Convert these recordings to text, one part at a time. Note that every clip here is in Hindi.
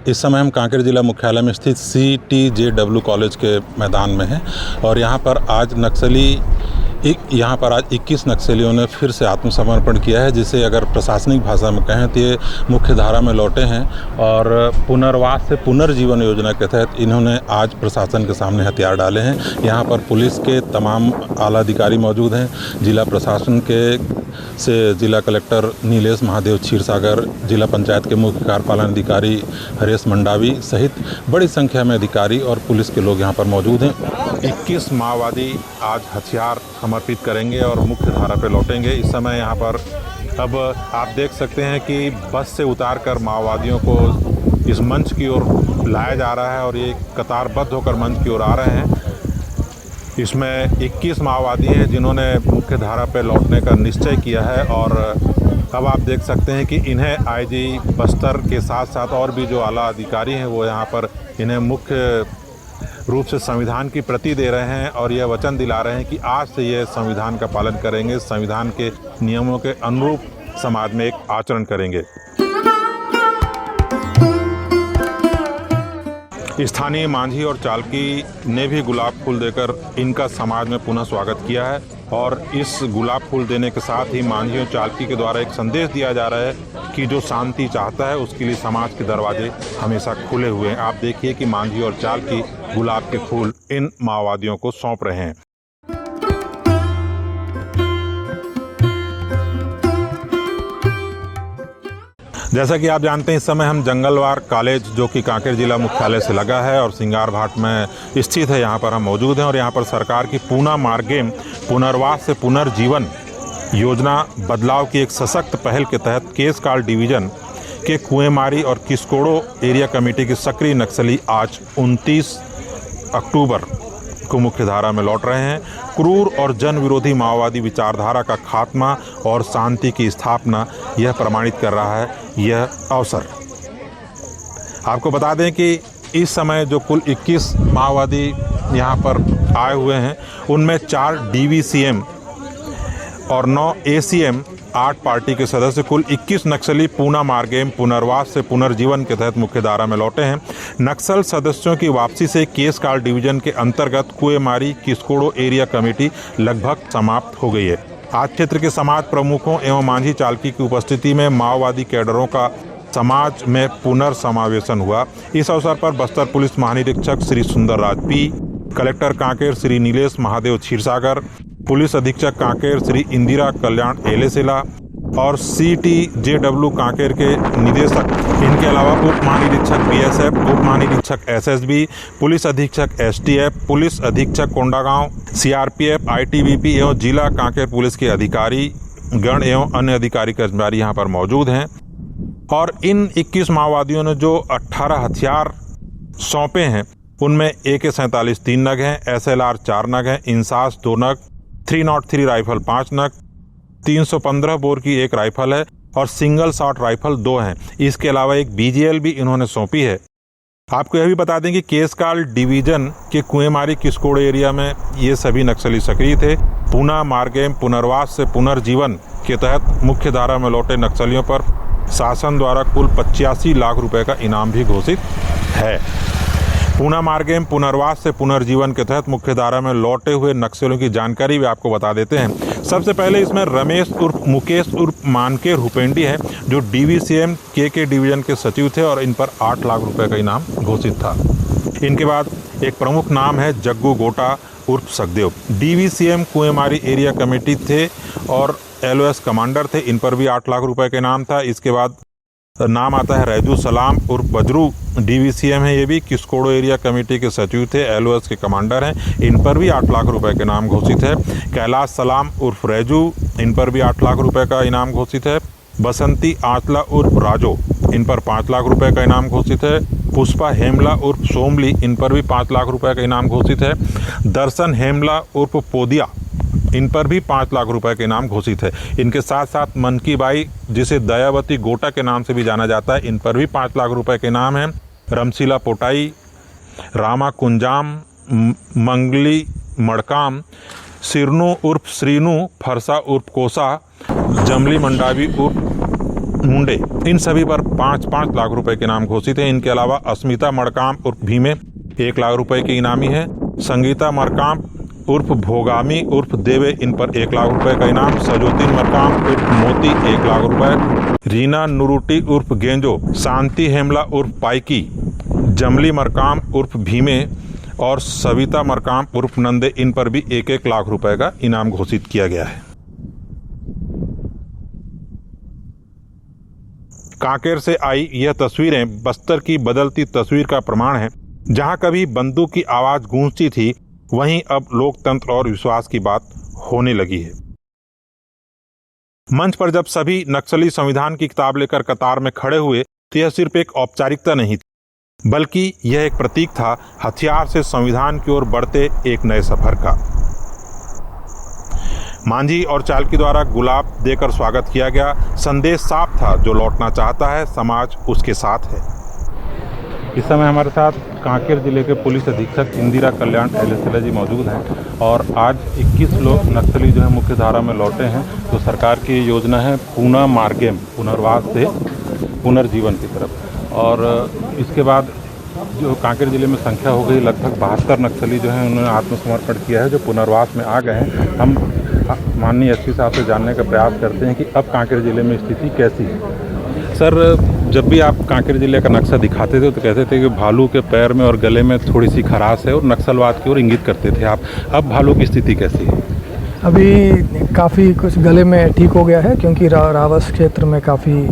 इस समय हम कांकेर जिला मुख्यालय में स्थित CTJW कॉलेज के मैदान में हैं और यहाँ पर आज 21 नक्सलियों ने फिर से आत्मसमर्पण किया है, जिसे अगर प्रशासनिक भाषा में कहें तो ये मुख्य धारा में लौटे हैं और पुनर्वास से पुनर्जीवन योजना के तहत इन्होंने आज प्रशासन के सामने हथियार डाले हैं। यहाँ पर पुलिस के तमाम आला अधिकारी मौजूद हैं, जिला प्रशासन से जिला कलेक्टर नीलेश महादेव क्षीरसागर, जिला पंचायत के मुख्य कार्यपालन अधिकारी हरेश मंडावी सहित बड़ी संख्या में अधिकारी और पुलिस के लोग यहाँ पर मौजूद हैं। 21 माओवादी आज हथियार समर्पित करेंगे और मुख्य धारा पे लौटेंगे। इस समय यहाँ पर अब आप देख सकते हैं कि बस से उतारकर माओवादियों को इस मंच की ओर लाया जा रहा है और ये कतारबद्ध होकर मंच की ओर आ रहे हैं। इसमें 21 माओवादी हैं जिन्होंने मुख्य धारा पे लौटने का निश्चय किया है और अब आप देख सकते हैं कि इन्हें IG बस्तर के साथ साथ और भी जो आला अधिकारी हैं वो यहाँ पर इन्हें मुख्य रूप से संविधान की प्रति दे रहे हैं और यह वचन दिला रहे हैं कि आज से ये संविधान का पालन करेंगे, संविधान के नियमों के अनुरूप समाज में एक आचरण करेंगे। स्थानीय मांझी और चालकी ने भी गुलाब फूल देकर इनका समाज में पुनः स्वागत किया है और इस गुलाब फूल देने के साथ ही मांझी और चालकी के द्वारा एक संदेश दिया जा रहा है कि जो शांति चाहता है उसके लिए समाज के दरवाजे हमेशा खुले हुए हैं। आप देखिए कि मांझी और चालकी गुलाब के फूल इन माओवादियों को सौंप रहे हैं। जैसा कि आप जानते हैं, इस समय हम जंगलवार कॉलेज जो कि कांकेर जिला मुख्यालय से लगा है और सिंगार घाट में स्थित है, यहाँ पर हम मौजूद हैं और यहाँ पर सरकार की पूना मार्गेम पुनर्वास से पुनर्जीवन योजना बदलाव की एक सशक्त पहल के तहत केसकाल डिवीजन के कुएंमारी और किस्कोड़ो एरिया कमेटी के सक्रिय नक्सली आज 29 अक्टूबर को मुख्य धारा में लौट रहे हैं। क्रूर और जन विरोधी माओवादी विचारधारा का खात्मा और शांति की स्थापना यह प्रमाणित कर रहा है यह अवसर। आपको बता दें कि इस समय जो कुल 21 माओवादी यहाँ पर आए हुए हैं उनमें 4 DVCM और 9 ACM 8 पार्टी के सदस्य कुल 21 नक्सली पूना मार्गेम पुनर्वास से पुनर्जीवन के तहत मुख्य धारा में लौटे हैं। नक्सल सदस्यों की वापसी से केसकाल डिवीजन के अंतर्गत कुएंमारी किस्कोड़ो एरिया कमेटी लगभग समाप्त हो गई है। आज क्षेत्र के समाज प्रमुखों एवं मांझी चालकी की उपस्थिति में माओवादी कैडरों का समाज में पुनर्समावेशन हुआ। इस अवसर पर बस्तर पुलिस महानिरीक्षक Shri Sundarraj P, collector Kanker Shri Nilesh Mahadev Kshirsagar, police अधीक्षक कांकेर श्री इंदिरा कल्याण एलेसेला और CTJW कांकेर के निदेशक, इनके अलावा उप महानिरीक्षक BSF, उप महानिरीक्षक SSB, पुलिस अधीक्षक STF, पुलिस अधीक्षक कोंडागांव, CRPF, ITBP एवं जिला कांकेर पुलिस के अधिकारी गण एवं अन्य अधिकारी कर्मचारी यहाँ पर मौजूद हैं। और इन 21 माओवादियों ने जो 18 हथियार सौंपे हैं उनमें AK-47 3 नग हैं, SLR 4 नग हैं, इंसास 2 नग, 303 राइफल 5 नग, 315 बोर की एक राइफल है और सिंगल शॉट राइफल 2 हैं। इसके अलावा एक BGL भी इन्होंने सौंपी है। आपको यह भी बता दें कि केसकाल डिवीजन के कुएंमारी किस्कोड़ एरिया में ये सभी नक्सली सक्रिय थे। पूना मार्गेम पुनर्वास से पुनर्जीवन के तहत मुख्य धारा में लौटे नक्सलियों पर शासन द्वारा कुल 85 लाख रुपए का इनाम भी घोषित है। पूना मार्गेम पुनर्वास से पुनर्जीवन के तहत मुख्य धारा में लौटे हुए नक्सलियों की जानकारी भी आपको बता देते हैं। सबसे पहले इसमें रमेश उर्फ मुकेश उर्फ मानकेर हुपेंडी है जो DVCM के डिवीजन के सचिव थे और इन पर 8 लाख रुपए का इनाम घोषित था। इनके बाद एक प्रमुख नाम है जग्गू गोटा उर्फ सखदेव, DVCM कुएंमारी एरिया कमेटी थे और LOS कमांडर थे, इन पर भी 8 लाख रुपए का इनाम था। इसके बाद नाम आता है रैजू सलाम उर्फ बजरू, DVCM है, ये भी किस्कोड़ो एरिया कमेटी के सचिव थे, LOS के कमांडर हैं, इन पर भी 8 लाख रुपए का इनाम घोषित है। कैलाश सलाम उर्फ रैजू, इन पर भी 8 लाख रुपए का इनाम घोषित है। बसंती आंचला उर्फ राजो, इन पर 5 लाख रुपए का इनाम घोषित है। पुष्पा हेमला उर्फ सोमली, इन पर भी 5 लाख रुपए का इनाम घोषित है। दर्शन हेमला उर्फ पोदिया, इन पर भी 5 लाख रुपए के इनाम घोषित है। इनके साथ साथ मनकी बाई जिसे दयावती गोटा के नाम से भी जाना जाता है, इन पर भी 5 लाख रुपए के इनाम है। रमशीला पोटाई, रामा कुंजाम, मंगली मड़काम, सिरनू उर्फ श्रीनू, फरसा उर्फ कोसा, जमली मंडावी उर्फ मुंडे, इन सभी पर 5-5 लाख रुपए के इनाम घोषित है। इनके अलावा अस्मिता मरकाम उर्फ भीमे 1 लाख रुपए की इनामी है। संगीता मरकाम उर्फ भोगामी उर्फ देवे, इन पर 1 लाख रुपए का इनाम। सजोतीन मरकाम उर्फ मोती 1 लाख रुपए। रीना नुरुटी उर्फ गेंजो, शांति हेमला उर्फ पाइकी, जमली मरकाम उर्फ भीमे और सविता मरकाम उर्फ नंदे, इन पर भी 1-1 लाख रुपए का इनाम घोषित किया गया है। कांकेर से आई यह तस्वीरें बस्तर की बदलती तस्वीर का प्रमाण है। जहां कभी बंदूक की आवाज गूंजती थी, वहीं अब लोकतंत्र और विश्वास की बात होने लगी है। मंच पर जब सभी नक्सली संविधान की किताब लेकर कतार में खड़े हुए तो यह सिर्फ एक औपचारिकता नहीं थी, बल्कि यह एक प्रतीक था हथियार से संविधान की ओर बढ़ते एक नए सफर का। मांझी और चालकी द्वारा गुलाब देकर स्वागत किया गया। संदेश साफ था, जो लौटना चाहता है समाज उसके साथ है। इस समय हमारे साथ कांकेर जिले के पुलिस अधीक्षक इंदिरा कल्याण एलेसला जी मौजूद हैं और आज 21 लोग नक्सली जो है मुख्य धारा में लौटे हैं। तो सरकार की योजना है पुनः मार्गेम, पुनर्वास से पुनर्जीवन की तरफ। और इसके बाद जो कांकेर जिले में संख्या हो गई लगभग 72 नक्सली जो हैं उन्होंने आत्मसमर्पण किया है, जो पुनर्वास में आ गए हैं। हम माननीय एसपी साहब से जानने का प्रयास करते हैं कि अब कांकेर जिले में स्थिति कैसी है। सर, जब भी आप कांकेर जिले का नक्शा दिखाते थे तो कहते थे कि भालू के पैर में और गले में थोड़ी सी खराश है और नक्सलवाद की ओर इंगित करते थे आप। अब भालू की स्थिति कैसी है? अभी काफ़ी कुछ गले में ठीक हो गया है, क्योंकि रावस क्षेत्र में काफ़ी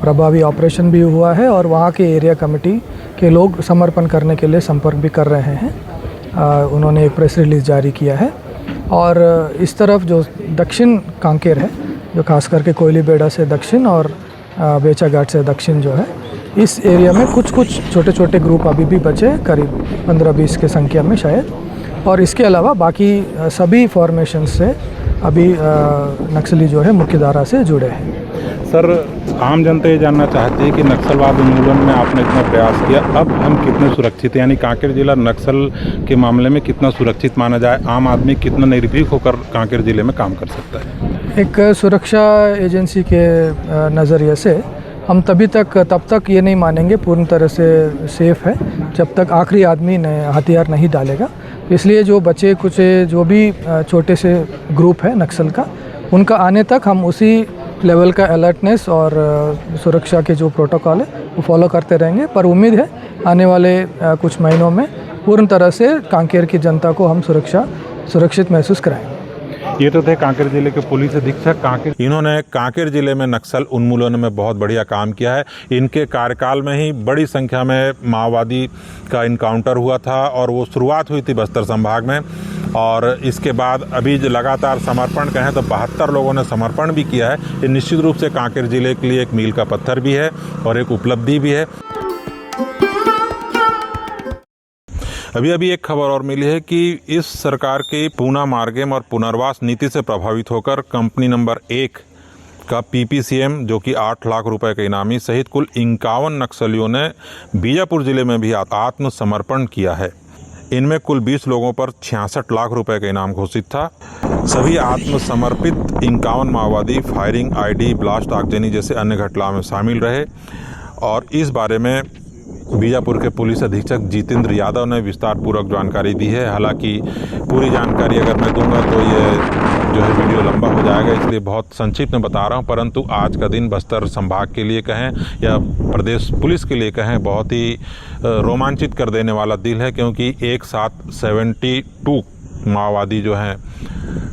प्रभावी ऑपरेशन भी हुआ है और वहाँ के एरिया कमेटी के लोग समर्पण करने के लिए संपर्क भी कर रहे हैं। उन्होंने एक प्रेस रिलीज़ जारी किया है। और इस तरफ जो दक्षिण कांकेर है, जो खास करके कोयली बेड़ा से दक्षिण और बेचा घाट से दक्षिण जो है, इस एरिया में कुछ छोटे छोटे ग्रुप अभी भी बचे, करीब 15-20 के संख्या में शायद। और इसके अलावा बाकी सभी फॉर्मेशन से अभी नक्सली जो है मुख्य धारा से जुड़े हैं। सर, आम जनता ये जानना चाहती है कि नक्सलवाद उन्मूलन में आपने इतना प्रयास किया, अब हम कितने सुरक्षित हैं? यानी कांकेर जिला नक्सल के मामले में कितना सुरक्षित माना जाए? आम आदमी कितना निर्भीक होकर कांकेर जिले में काम कर सकता है? एक सुरक्षा एजेंसी के नज़रिए से हम तब तक ये नहीं मानेंगे पूर्ण तरह से सेफ़ है जब तक आखिरी आदमी ने हथियार नहीं डालेगा। इसलिए जो बचे कुछ जो भी छोटे से ग्रुप है नक्सल का, उनका आने तक हम उसी लेवल का अलर्टनेस और सुरक्षा के जो प्रोटोकॉल है वो फॉलो करते रहेंगे। पर उम्मीद है आने वाले कुछ महीनों में पूर्ण तरह से कांकेर की जनता को हम सुरक्षित महसूस कराएंगे। ये तो थे कांकेर जिले के पुलिस अधीक्षक कांकेर। इन्होंने कांकेर जिले में नक्सल उन्मूलन में बहुत बढ़िया काम किया है। इनके कार्यकाल में ही बड़ी संख्या में माओवादी का इनकाउंटर हुआ था और वो शुरुआत हुई थी बस्तर संभाग में। और इसके बाद अभी जो लगातार समर्पण कहें तो 72 लोगों ने समर्पण भी किया है। ये निश्चित रूप से कांकेर जिले के लिए एक मील का पत्थर भी है और एक उपलब्धि भी है। अभी एक खबर और मिली है कि इस सरकार के पुनः मार्गेम और पुनर्वास नीति से प्रभावित होकर कंपनी नंबर 1 का PPCM, जो कि 8 लाख रुपए के इनामी सहित कुल 51 नक्सलियों ने बीजापुर जिले में भी आत्मसमर्पण किया है। इनमें कुल 20 लोगों पर 66 लाख रुपए का इनाम घोषित था। सभी आत्मसमर्पित 51 माओवादी फायरिंग, आईडी, ब्लास्ट, आगजनी जैसे अन्य घटनाओं में शामिल रहे। और इस बारे में बीजापुर के पुलिस अधीक्षक जितेंद्र यादव ने विस्तार पूर्वक जानकारी दी है। हालांकि पूरी जानकारी अगर मैं दूंगा तो ये जो है वीडियो लंबा हो जाएगा, इसलिए बहुत संक्षिप्त में बता रहा हूं। परंतु आज का दिन बस्तर संभाग के लिए कहें या प्रदेश पुलिस के लिए कहें, बहुत ही रोमांचित कर देने वाला दिन है, क्योंकि एक साथ 72 माओवादी जो हैं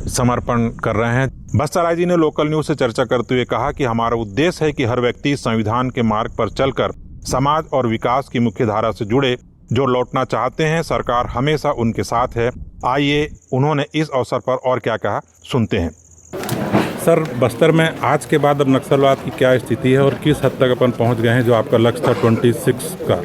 समर्पण कर रहे हैं। बस्तर आईजी ने लोकल न्यूज़ से चर्चा करते हुए कहा कि हमारा उद्देश्य है कि हर व्यक्ति संविधान के मार्ग पर चलकर समाज और विकास की मुख्य धारा से जुड़े। जो लौटना चाहते हैं, सरकार हमेशा उनके साथ है। आइए उन्होंने इस अवसर पर और क्या कहा, सुनते हैं। सर, बस्तर में आज के बाद अब नक्सलवाद की क्या स्थिति है और किस हद तक अपन पहुंच गए हैं, जो आपका लक्ष्य था 26 का?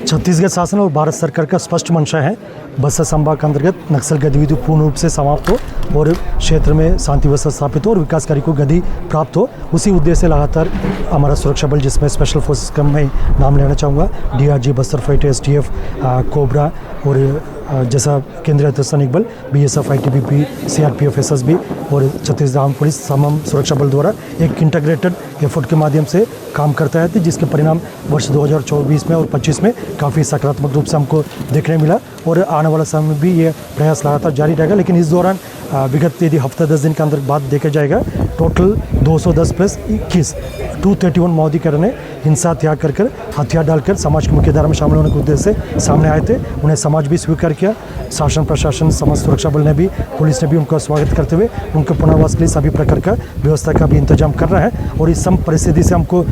छत्तीसगढ़ शासन और भारत सरकार का स्पष्ट मंशा है बस्तर संभाग के अंतर्गत नक्सल गतिविधि पूर्ण रूप से समाप्त हो और क्षेत्र में शांति व्यवस्था स्थापित हो और विकास कार्य को गति प्राप्त हो। उसी उद्देश्य से लगातार हमारा सुरक्षा बल, जिसमें स्पेशल फोर्सेस का मैं नाम लेना चाहूँगा, DRG, Bastar fighter, STF, cobra और जैसा केंद्रीय अर्धसैनिक बल BSF, ITBP, CRPF, SSB और छत्तीसगढ़ आर्म पुलिस तमाम सुरक्षा बल द्वारा एक इंटीग्रेटेड एफर्ट के माध्यम से काम करता है, जिसके परिणाम वर्ष 2024 में और 25 में काफ़ी सकारात्मक रूप से हमको देखने मिला और आने वाला समय में भी ये प्रयास लगातार जारी रहेगा। लेकिन इस दौरान विगत यदि हफ्ता 10 दिन के अंदर बात देखा जाएगा, टोटल 210 प्लस 21 231 माओवादीकरण ने हिंसा त्याग कर हथियार डालकर समाज की मुख्यधारा में शामिल होने के उद्देश्य से सामने आए थे। उन्हें समाज भी स्वीकार किया। शासन प्रशासन समाज सुरक्षा बल ने भी, पुलिस ने भी उनका स्वागत करते हुए उनके पुनर्वास के लिए सभी प्रकार का व्यवस्था का भी इंतजाम कर रहा है। और इस सम परिस्थिति से हमको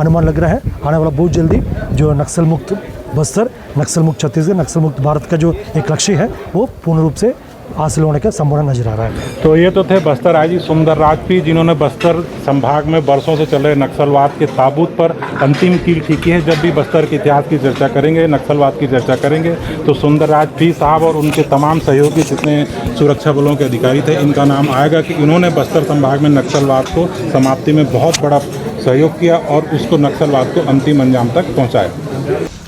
अनुमान लग रहा है आने वाला बहुत जल्दी जो नक्सल मुक्त बस्तर, नक्सल मुक्त छत्तीसगढ़, नक्सल मुक्त भारत का जो एक लक्ष्य है वो पूर्ण रूप से हासिल होने का संभावना नजर आ रहा है। तो ये तो थे बस्तर आईजी सुंदरराज पी, जिन्होंने बस्तर संभाग में बरसों से चल रहे नक्सलवाद के ताबूत पर अंतिम कील ठोकी है। जब भी बस्तर के इतिहास की चर्चा करेंगे, नक्सलवाद की चर्चा करेंगे, तो सुंदरराज पी साहब और उनके तमाम सहयोगी जितने सुरक्षा बलों के अधिकारी थे, इनका नाम आएगा कि इन्होंने बस्तर संभाग में नक्सलवाद को समाप्ति में बहुत बड़ा सहयोग किया और उसको नक्सलवाद को अंतिम अंजाम तक पहुँचाया।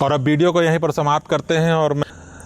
और अब वीडियो को यहीं पर समाप्त करते हैं और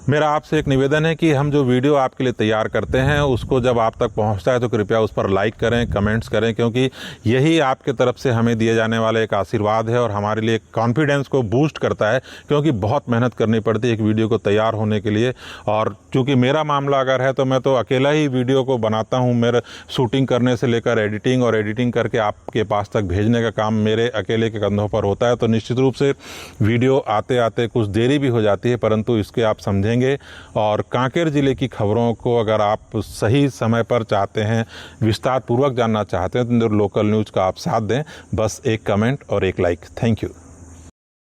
मेरा आपसे एक निवेदन है कि हम जो वीडियो आपके लिए तैयार करते हैं उसको जब आप तक पहुंचता है तो कृपया उस पर लाइक करें, कमेंट्स करें, क्योंकि यही आपके तरफ से हमें दिए जाने वाला एक आशीर्वाद है और हमारे लिए कॉन्फिडेंस को बूस्ट करता है, क्योंकि बहुत मेहनत करनी पड़ती है एक वीडियो को तैयार होने के लिए। और चूँकि मेरा मामला अगर है तो मैं तो अकेला ही वीडियो को बनाता हूँ। मेरा शूटिंग करने से लेकर एडिटिंग और एडिटिंग करके आपके पास तक भेजने का काम मेरे अकेले के कंधों पर होता है। तो निश्चित रूप से वीडियो आते आते कुछ देरी भी हो जाती है, परंतु इसके आप समझेंगे। और कांकेर जिले की खबरों को अगर आप सही समय पर चाहते हैं, विस्तार पूर्वक जानना चाहते हैं, तो लोकल न्यूज़ का आप साथ दें। बस एक कमेंट और एक लाइक। Thank you.